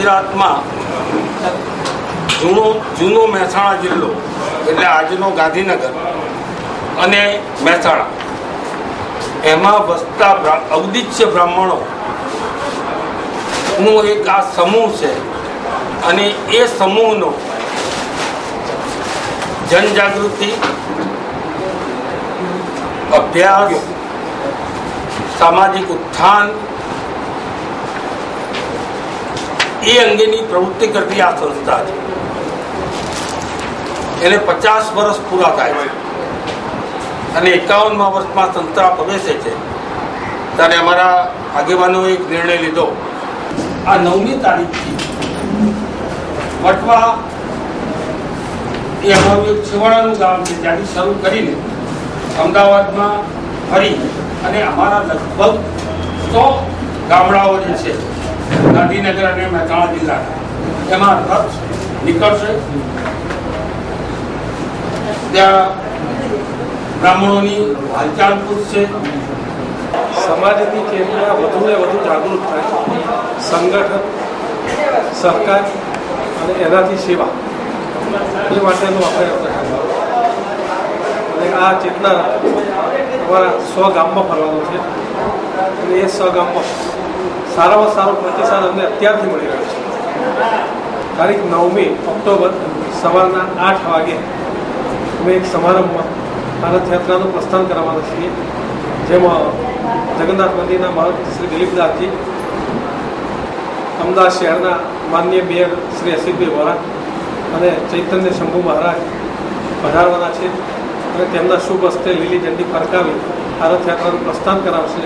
ગુજરાતમાં જૂનો મહેસાણા જિલ્લો એટલે આજનો ગાંધીનગર અને મહેસાણા એમાં વસતા અવદિત્ય બ્રાહ્મણોનું એક આ સમૂહ છે અને એ સમૂહનો જનજાગૃતિ, અભ્યાસ, સામાજિક ઉત્થાન એ અંગેની પ્રવૃત્તિ કરતી આ સંસ્થા છે. એને 50 વર્ષ પૂરા થાય છે અને 51મા વર્ષમાં સંસ્થા પ્રવેશે છે. ત્યારે અમારા આગેવાનોએ એક નિર્ણય લીધો, આ 9મી તારીખથી વટવા એ અમારું એક છેવાડાનું ગામ છે, ત્યાંથી શરૂ કરીને અમદાવાદમાં ફરી અને અમારા લગભગ 100 ગામડાઓ જે છે ગાંધીનગર અને મહેસાણા જિલ્લાના એમાં રથ નીકળશે. ત્યાં બ્રાહ્મણોની હાલચાલ પૂછશે. સમાજની ચેતના વધુને વધુ જાગૃત થાય, સંગઠન, સરકાર અને એનાથી સેવા એ માટેનું આપણે અને આ ચેતના અમારા 100 ગામમાં ફરવાનો છે અને એ 100 ગામમાં સારામાં સારો પ્રતિસાદ અમને અત્યારથી મળી રહ્યો છે. તારીખ 9મી ઓક્ટોબર સવારના 8 વાગે અમે એક સમારંભમાં આ રથયાત્રાનું પ્રસ્થાન કરવાના છીએ, જેમાં જગન્નાથ મંદિરના મહંત શ્રી દિલીપદાસજી, અમદાવાદ શહેરના માનનીય મેયર શ્રી અસિતભાઈ વોરા અને ચૈતન્ય શંભુ મહારાજ પધારવાના છે અને તેમના શુભ હસ્તે લીલી ઝંડી ફરકાવી આ રથયાત્રાનું પ્રસ્થાન કરાવશે.